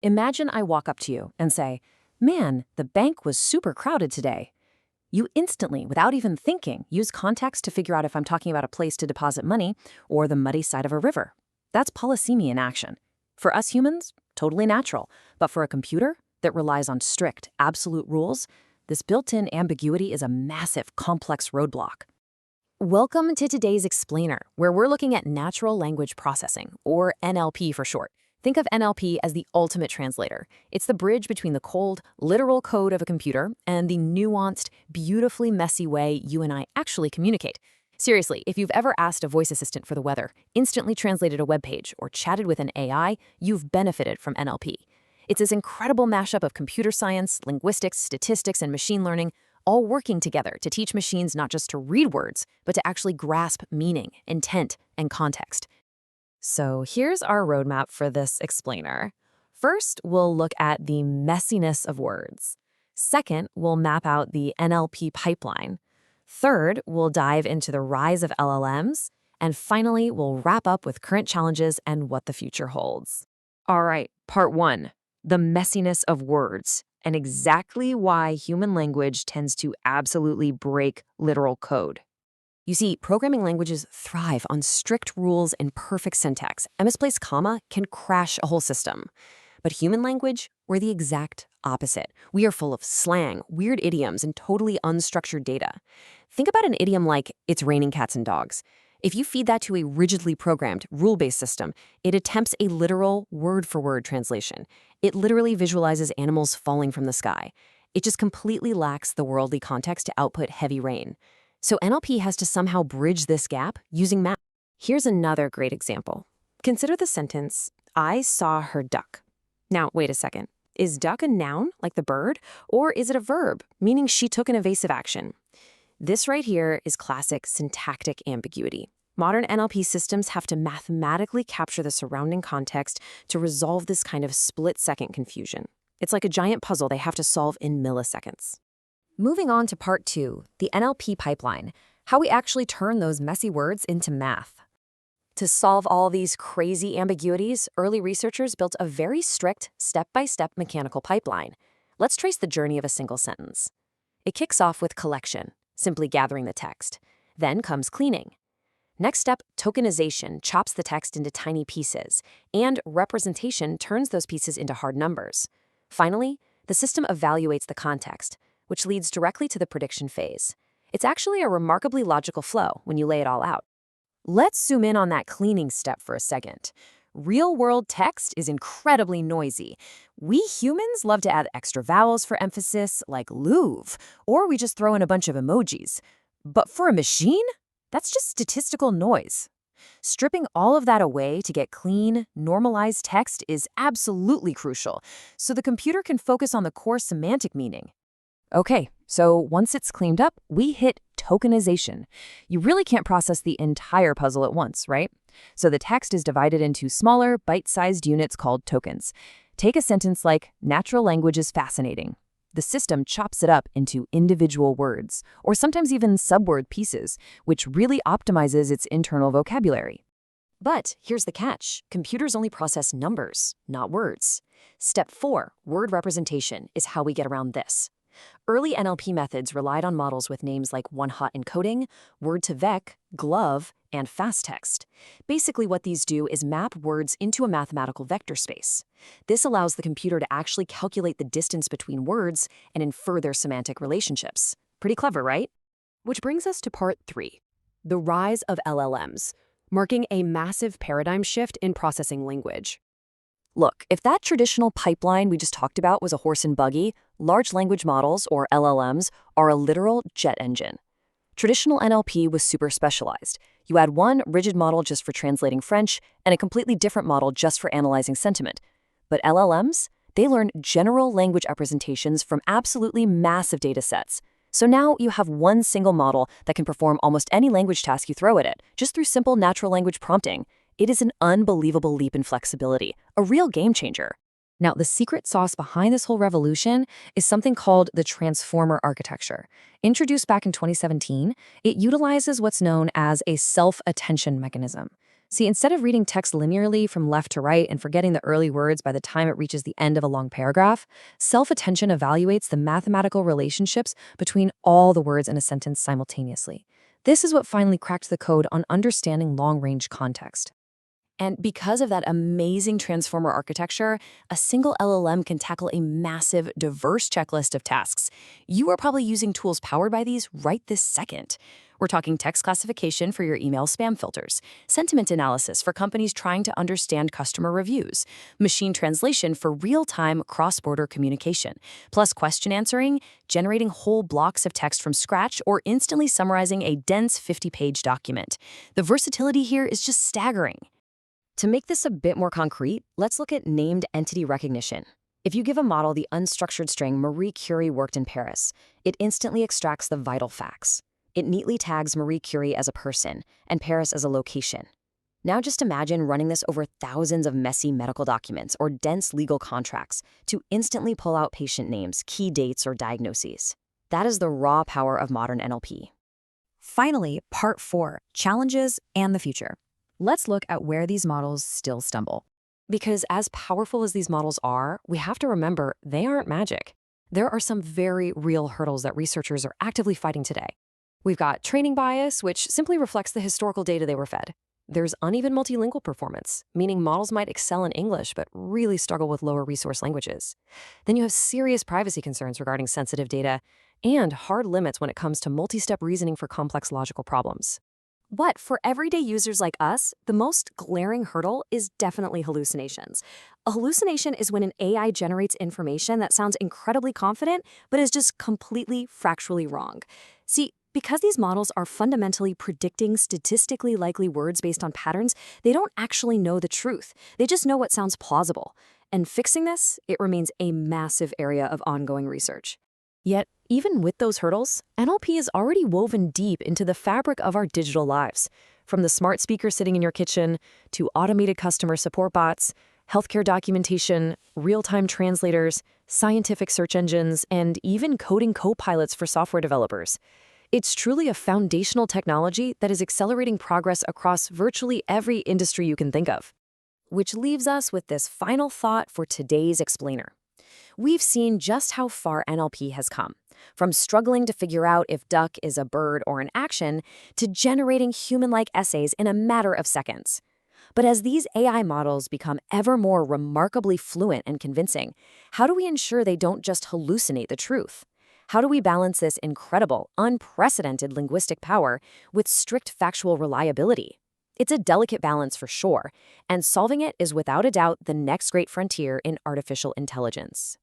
Imagine I walk up to you and say, "Man, the bank was super crowded today." You instantly, without even thinking, use context to figure out if I'm talking about a place to deposit money or the muddy side of a river. That's polysemy in action. For us humans, totally natural. But for a computer that relies on strict, absolute rules, this built-in ambiguity is a massive, complex roadblock. Welcome to today's Explainer, where we're looking at natural language processing, or NLP for short. Think of NLP as the ultimate translator. It's the bridge between the cold, literal code of a computer and the nuanced, beautifully messy way you and I actually communicate. Seriously, if you've ever asked a voice assistant for the weather, instantly translated a web page, or chatted with an AI, you've benefited from NLP. It's this incredible mashup of computer science, linguistics, statistics, and machine learning, all working together to teach machines not just to read words, but to actually grasp meaning, intent, and context. So here's our roadmap for this explainer. First, we'll look at the messiness of words. Second, we'll map out the NLP pipeline. Third, we'll dive into the rise of LLMs. And finally, we'll wrap up with current challenges and what the future holds. All right, part one, the messiness of words, and exactly why human language tends to absolutely break literal code. You see, programming languages thrive on strict rules and perfect syntax. A misplaced comma can crash a whole system. But human language, we're the exact opposite. We are full of slang, weird idioms, and totally unstructured data. Think about an idiom like, "It's raining cats and dogs." If you feed that to a rigidly programmed, rule-based system, it attempts a literal, word-for-word translation. It literally visualizes animals falling from the sky. It just completely lacks the worldly context to output heavy rain. So NLP has to somehow bridge this gap using math. Here's another great example. Consider the sentence, "I saw her duck." Now, wait a second. Is duck a noun, like the bird, or is it a verb, meaning she took an evasive action? This right here is classic syntactic ambiguity. Modern NLP systems have to mathematically capture the surrounding context to resolve this kind of split-second confusion. It's like a giant puzzle they have to solve in milliseconds. Moving on to part two, the NLP pipeline, how we actually turn those messy words into math. To solve all these crazy ambiguities, early researchers built a very strict, step-by-step mechanical pipeline. Let's trace the journey of a single sentence. It kicks off with collection, simply gathering the text. Then comes cleaning. Next step, tokenization, chops the text into tiny pieces, and representation turns those pieces into hard numbers. Finally, the system evaluates the context, which leads directly to the prediction phase. It's actually a remarkably logical flow when you lay it all out. Let's zoom in on that cleaning step for a second. Real-world text is incredibly noisy. We humans love to add extra vowels for emphasis, like Louvre, or we just throw in a bunch of emojis. But for a machine, that's just statistical noise. Stripping all of that away to get clean, normalized text is absolutely crucial, so the computer can focus on the core semantic meaning. Okay, so once it's cleaned up, we hit tokenization. You really can't process the entire puzzle at once, right? So the text is divided into smaller, bite-sized units called tokens. Take a sentence like, "Natural language is fascinating." The system chops it up into individual words, or sometimes even subword pieces, which really optimizes its internal vocabulary. But here's the catch. Computers only process numbers, not words. Step 4, word representation, is how we get around this. Early NLP methods relied on models with names like one-hot encoding, word-to-vec, glove, and fast text. Basically, what these do is map words into a mathematical vector space. This allows the computer to actually calculate the distance between words and infer their semantic relationships. Pretty clever, right? Which brings us to part 3, the rise of LLMs, marking a massive paradigm shift in processing language. Look, if that traditional pipeline we just talked about was a horse and buggy, large language models, or LLMs, are a literal jet engine. Traditional NLP was super specialized. You had one rigid model just for translating French and a completely different model just for analyzing sentiment. But LLMs, they learn general language representations from absolutely massive data sets. So now you have one single model that can perform almost any language task you throw at it, just through simple natural language prompting. It is an unbelievable leap in flexibility, a real game changer. Now, the secret sauce behind this whole revolution is something called the transformer architecture. Introduced back in 2017, it utilizes what's known as a self-attention mechanism. See, instead of reading text linearly from left to right and forgetting the early words by the time it reaches the end of a long paragraph, self-attention evaluates the mathematical relationships between all the words in a sentence simultaneously. This is what finally cracked the code on understanding long-range context. And because of that amazing transformer architecture, a single LLM can tackle a massive, diverse checklist of tasks. You are probably using tools powered by these right this second. We're talking text classification for your email spam filters, sentiment analysis for companies trying to understand customer reviews, machine translation for real-time cross-border communication, plus question answering, generating whole blocks of text from scratch, or instantly summarizing a dense 50-page document. The versatility here is just staggering. To make this a bit more concrete, let's look at named entity recognition. If you give a model the unstructured string Marie Curie worked in Paris, it instantly extracts the vital facts. It neatly tags Marie Curie as a person and Paris as a location. Now just imagine running this over thousands of messy medical documents or dense legal contracts to instantly pull out patient names, key dates, or diagnoses. That is the raw power of modern NLP. Finally, part 4, challenges and the future. Let's look at where these models still stumble. Because as powerful as these models are, we have to remember they aren't magic. There are some very real hurdles that researchers are actively fighting today. We've got training bias, which simply reflects the historical data they were fed. There's uneven multilingual performance, meaning models might excel in English but really struggle with lower resource languages. Then you have serious privacy concerns regarding sensitive data and hard limits when it comes to multi-step reasoning for complex logical problems. But for everyday users like us, the most glaring hurdle is definitely hallucinations. A hallucination is when an AI generates information that sounds incredibly confident, but is just completely factually wrong. See, because these models are fundamentally predicting statistically likely words based on patterns, they don't actually know the truth. They just know what sounds plausible. And fixing this, it remains a massive area of ongoing research. Yet, even with those hurdles, NLP is already woven deep into the fabric of our digital lives. From the smart speaker sitting in your kitchen, to automated customer support bots, healthcare documentation, real-time translators, scientific search engines, and even coding co-pilots for software developers. It's truly a foundational technology that is accelerating progress across virtually every industry you can think of. Which leaves us with this final thought for today's explainer. We've seen just how far NLP has come, from struggling to figure out if duck is a bird or an action, to generating human-like essays in a matter of seconds. But as these AI models become ever more remarkably fluent and convincing, how do we ensure they don't just hallucinate the truth? How do we balance this incredible, unprecedented linguistic power with strict factual reliability? It's a delicate balance for sure, and solving it is without a doubt the next great frontier in artificial intelligence.